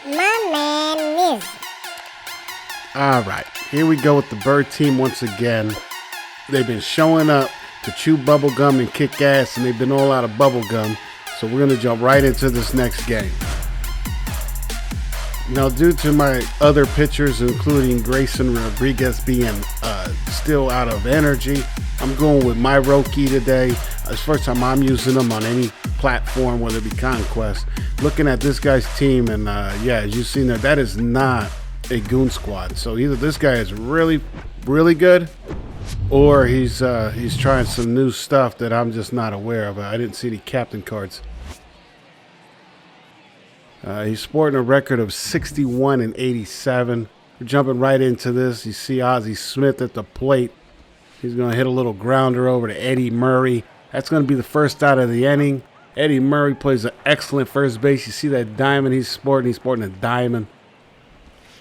My man Niz. All right, here we go with the Bird team once again. They've been showing up to chew bubble gum and kick ass, and they've been all out of bubble gum. So we're going to jump right into this next game. Now, due to my other pitchers, including Grayson Rodriguez being still out of energy, I'm going with my Roki today. It's the first time I'm using them on any platform, whether it be Conquest. Looking at this guy's team, and yeah, as you've seen that is not a goon squad. So either this guy is really, really good, or he's trying some new stuff that I'm just not aware of. I didn't see the captain cards. He's sporting a record of 61 and 87. We're jumping right into this. You see Ozzie Smith at the plate. He's going to hit a little grounder over to Eddie Murray. That's going to be the first out of the inning. Eddie Murray plays an excellent first base. You see that diamond he's sporting? He's sporting a diamond.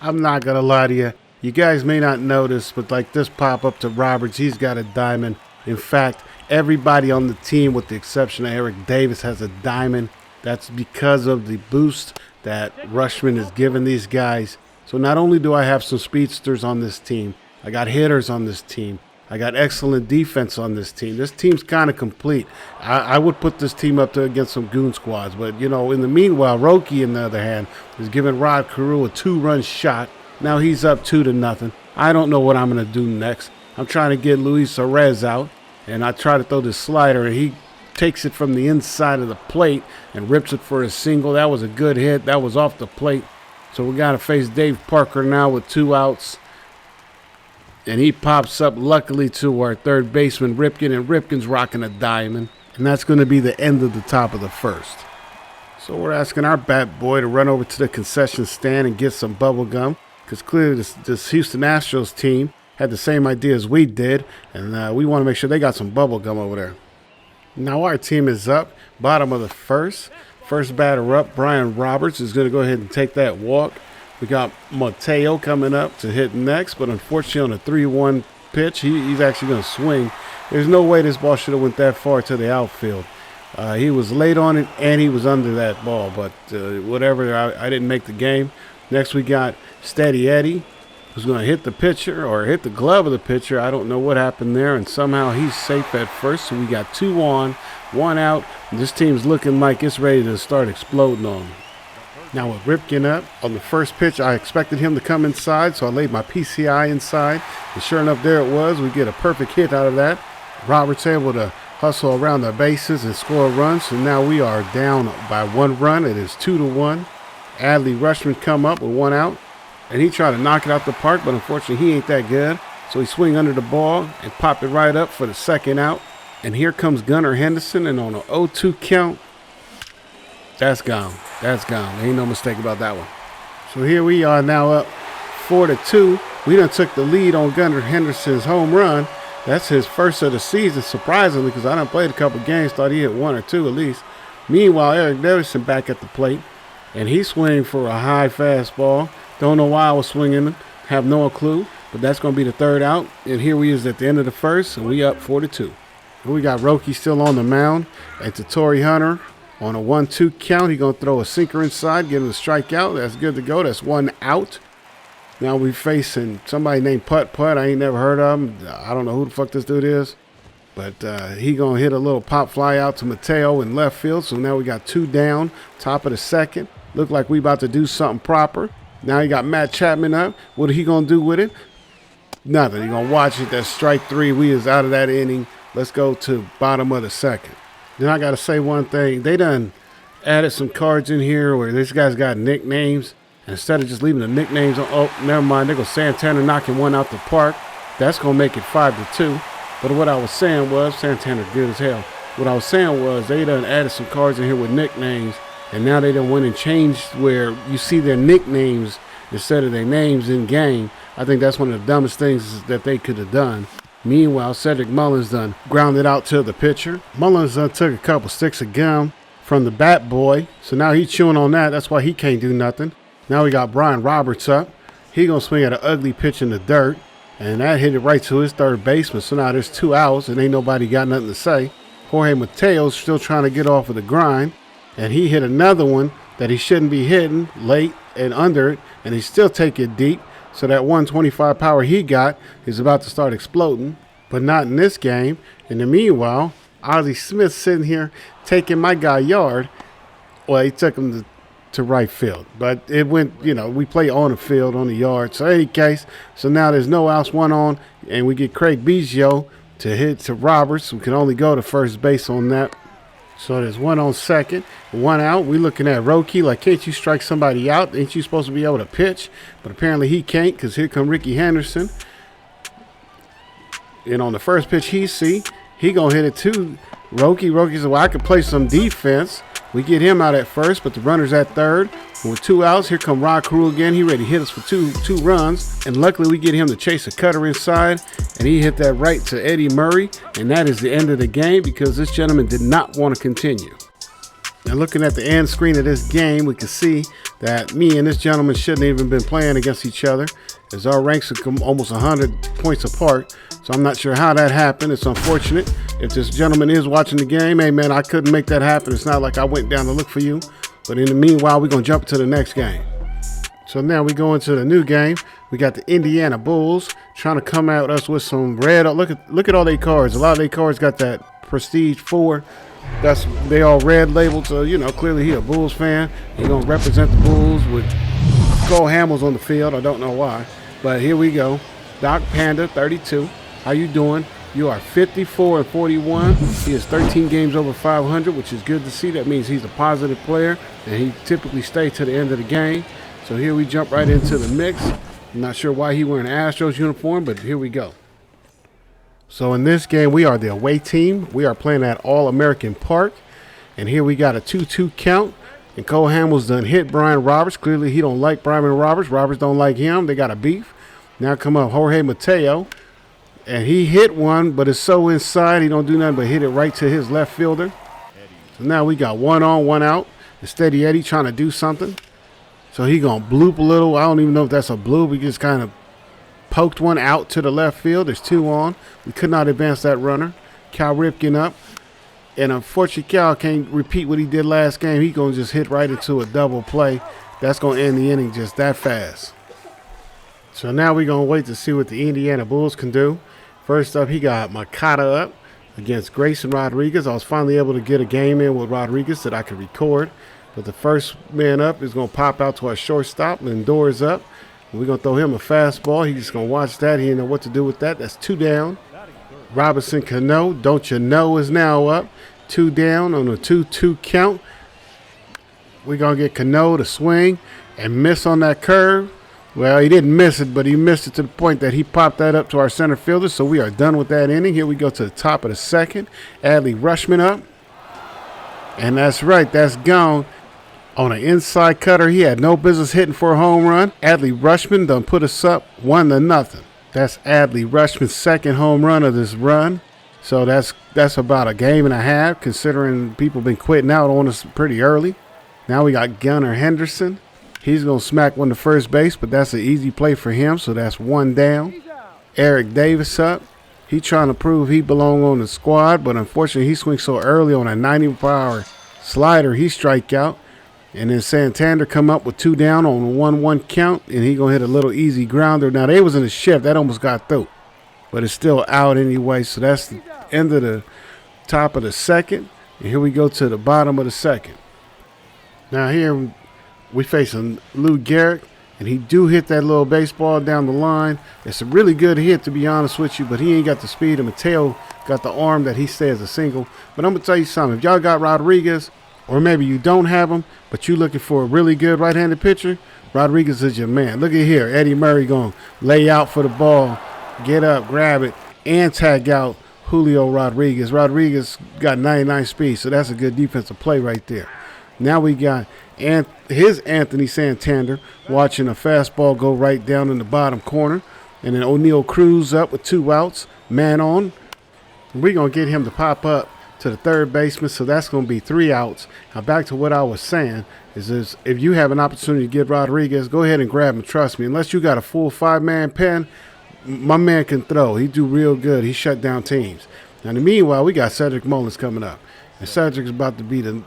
I'm not going to lie to you. You guys may not notice, but like this pop-up to Roberts, he's got a diamond. In fact, everybody on the team, with the exception of Eric Davis, has a diamond. That's because of the boost that Rushman is giving these guys. So not only do I have some speedsters on this team, I got hitters on this team. I got excellent defense on this team. This team's kind of complete. I would put this team up to against some goon squads. But, you know, in the meanwhile, Roki, on the other hand, is giving Rod Carew a 2-run shot. Now he's up 2-0. I don't know what I'm going to do next. I'm trying to get Luis Arez out, and I try to throw this slider, and he takes it from the inside of the plate and rips it for a single. That was a good hit. That was off the plate. So we got to face Dave Parker now with 2 outs. And he pops up, luckily, to our third baseman, Ripken, and Ripken's rocking a diamond. And that's going to be the end of the top of the first. So we're asking our bat boy to run over to the concession stand and get some bubble gum, because clearly this Houston Astros team had the same idea as we did, and we want to make sure they got some bubble gum over there. Now our team is up, bottom of the first. First batter up, Brian Roberts, is going to go ahead and take that walk. We got Mateo coming up to hit next, but unfortunately on a 3-1 pitch, he's actually going to swing. There's no way this ball should have went that far to the outfield. He was late on it, and he was under that ball, but whatever, I didn't make the game. Next we got Steady Eddie, who's going to hit the pitcher or hit the glove of the pitcher. I don't know what happened there, and somehow he's safe at first. So we got 2 on, 1 out. This team's looking like it's ready to start exploding on them. Now with Ripken up on the first pitch, I expected him to come inside, so I laid my PCI inside. And sure enough, there it was. We get a perfect hit out of that. Roberts able to hustle around the bases and score a run. So now we are down by 1 run. It is 2-1. Adley Rushman come up with 1 out. And he tried to knock it out the park, but unfortunately he ain't that good. So he swing under the ball and pop it right up for the second out. And here comes Gunnar Henderson, and on an 0-2 count, that's gone. That's gone. There ain't no mistake about that one. So here we are now up 4-2. We done took the lead on Gunnar Henderson's home run. That's his first of the season, surprisingly, because I done played a couple games, thought he hit 1 or 2 at least. Meanwhile, Eric Davidson back at the plate, and he's swinging for a high fastball. Don't know why I was swinging it. Have no clue, but that's going to be the 3rd out. And here we is at the end of the first, and we up 4-2. We got Roki still on the mound, and Torrey Hunter on a 1-2 count. He's going to throw a sinker inside, get him a strikeout. That's good to go. That's 1 out. Now we facing somebody named Putt Putt. I ain't never heard of him. I don't know who the fuck this dude is. But he going to hit a little pop fly out to Mateo in left field. So now we got 2 down, top of the second. Look like we about to do something proper. Now you got Matt Chapman up. What are he going to do with it? Nothing. He going to watch it. That's strike 3. We is out of that inning. Let's go to bottom of the second. Then I got to say one thing. They done added some cards in here where this guy's got nicknames. And instead of just leaving the nicknames on, oh, never mind. They go Santana knocking 1 out the park. That's going to make it 5-2. But what I was saying was, Santana good as hell. What I was saying was they done added some cards in here with nicknames. And now they done went and changed where you see their nicknames instead of their names in game. I think that's one of the dumbest things that they could have done. Meanwhile, Cedric Mullins done grounded out to the pitcher. Mullins done took a couple sticks of gum from the bat boy. So now he's chewing on that. That's why he can't do nothing. Now we got Brian Roberts up. He going to swing at an ugly pitch in the dirt. And that hit it right to his third baseman. So now there's 2 outs and ain't nobody got nothing to say. Jorge Mateo's still trying to get off of the grind. And he hit another one that he shouldn't be hitting late and under it, and he still take it deep. So that 125 power he got is about to start exploding, but not in this game. In the meanwhile, Ozzie Smith sitting here taking my guy Yard. Well, he took him to right field, but it went, we play on the field, on the yard. So any case, so now there's no outs, one on, and we get Craig Biggio to hit to Roberts. We can only go to first base on that. So there's one on second, one out. We're looking at Roki like, can't you strike somebody out? Ain't you supposed to be able to pitch? But apparently he can't, because here come Ricky Henderson. And on the first pitch he going to hit it to Roki. Roki said, well, I could play some defense. We get him out at first, but the runner's at third. With two outs, here come Rod Carew again. He ready to hit us for two runs. And luckily we get him to chase a cutter inside. And he hit that right to Eddie Murray. And that is the end of the game because this gentleman did not want to continue. Now looking at the end screen of this game, we can see that me and this gentleman shouldn't even been playing against each other, as our ranks are almost 100 points apart. So I'm not sure how that happened. It's unfortunate. If this gentleman is watching the game, hey man, I couldn't make that happen. It's not like I went down to look for you. But in the meanwhile, we're going to jump to the next game. So now we go into the new game. We got the Indiana Bulls trying to come at us with some red. Look at all their cards. A lot of their cards got that Prestige 4. They all red labeled. So, clearly he a Bulls fan. He's going to represent the Bulls with Cole Hamels on the field. I don't know why. But here we go. Doc Panda, 32. How you doing? You are 54 and 41. He is 13 games over 500, which is good to see. That means he's a positive player, and he typically stays to the end of the game. So here we jump right into the mix. I'm not sure why he wearing an Astros uniform, but here we go. So in this game, we are the away team. We are playing at All-American Park, and here we got a 2-2 count. And Cole Hamels done hit Brian Roberts. Clearly, he don't like Brian Roberts. Roberts don't like him. They got a beef. Now come up Jorge Mateo. And he hit one, but it's so inside, he don't do nothing but hit it right to his left fielder. So now we got one on, one out. And Steady Eddie trying to do something. So he going to bloop a little. I don't even know if that's a bloop. He just kind of poked one out to the left field. There's two on. We could not advance that runner. Cal Ripken up. And unfortunately, Cal can't repeat what he did last game. He going to just hit right into a double play. That's going to end the inning just that fast. So now we're going to wait to see what the Indiana Bulls can do. First up, he got Makata up against Grayson Rodriguez. I was finally able to get a game in with Rodriguez that I could record. But the first man up is going to pop out to our shortstop. Lindor is up. We're going to throw him a fastball. He's just going to watch that. He didn't know what to do with that. That's two down. Robinson Cano, don't you know, is now up. Two down on a 2-2 count. We're going to get Cano to swing and miss on that curve. Well, he didn't miss it, but he missed it to the point that he popped that up to our center fielder. So we are done with that inning. Here we go to the top of the second. Adley Rutschman up. And that's right, that's gone. On an inside cutter, he had no business hitting for a home run. Adley Rutschman done put us up 1-0. That's Adley Rutschman's second home run of this run. So that's about a game and a half, considering people been quitting out on us pretty early. Now we got Gunnar Henderson. He's going to smack one to first base, but that's an easy play for him, so that's one down. Eric Davis up. He trying to prove he belong on the squad, but unfortunately he swings so early on a 90-mile-per-hour slider, he strike out. And then Santander come up with two down on a 1-1 count, and he going to hit a little easy grounder. Now, they was in the shift. That almost got through, but it's still out anyway, so that's the end of the top of the second. And here we go to the bottom of the second. Now here we facing Lou Gehrig, and he do hit that little baseball down the line. It's a really good hit, to be honest with you, but he ain't got the speed. And Mateo got the arm that he says a single. But I'm going to tell you something. If y'all got Rodriguez, or maybe you don't have him, but you're looking for a really good right-handed pitcher, Rodriguez is your man. Look at here. Eddie Murray going to lay out for the ball, get up, grab it, and tag out Julio Rodriguez. Rodriguez got 99 speed, so that's a good defensive play right there. Now we got his Anthony Santander watching a fastball go right down in the bottom corner. And then O'Neal Cruz up with two outs, man on. We're going to get him to pop up to the third baseman, so that's going to be three outs. Now back to what I was saying is if you have an opportunity to get Rodriguez, go ahead and grab him. Trust me, unless you got a full five-man pen, my man can throw. He do real good. He shut down teams. Now in the meanwhile, we got Cedric Mullins coming up. And Cedric's about to be the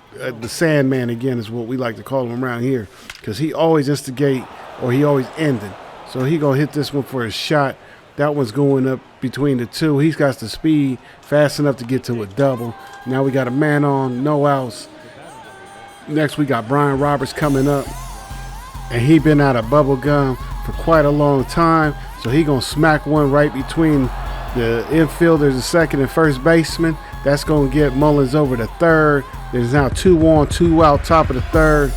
Sandman again, is what we like to call him around here, because he always instigate or he always ending. So he gonna hit this one for a shot. That one's going up between the two. He's got the speed fast enough to get to a double. Now we got a man on, no outs. Next we got Brian Roberts coming up, and he been out of bubble gum for quite a long time. So he gonna smack one right between the infielders, the second and first baseman. That's gonna get Mullins over to third. There's now 2 on, 2 out, top of the third.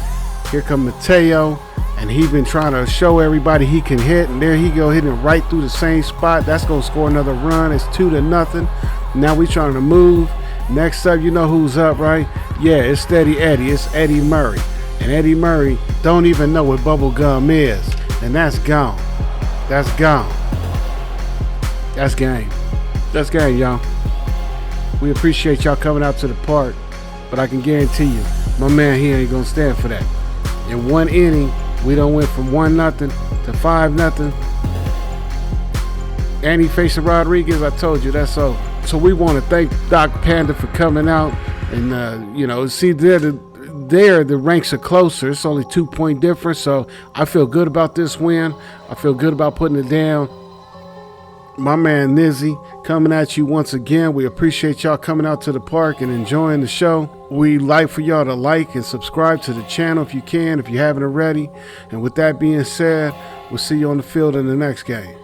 Here come Mateo, and he been trying to show everybody he can hit, and there he go, hitting it right through the same spot. That's gonna score another run. It's 2-0. Now we trying to move. Next up, you know who's up, right? Yeah, it's Steady Eddie. It's Eddie Murray. And Eddie Murray don't even know what bubble gum is. And that's gone. That's gone. That's game. That's game, y'all. We appreciate y'all coming out to the park, but I can guarantee you, my man here ain't gonna stand for that. In 1 inning, we done went from 1-0 to 5-0. And he facing Rodriguez. I told you, that's over. So we want to thank Doc Panda for coming out, and you know, see there the ranks are closer. It's only 2-point difference, so I feel good about this win. I feel good about putting it down. My man Nizzy coming at you once again. We appreciate y'all coming out to the park and enjoying the show. We like for y'all to like and subscribe to the channel if you can, if you haven't already. And with that being said, we'll see you on the field in the next game.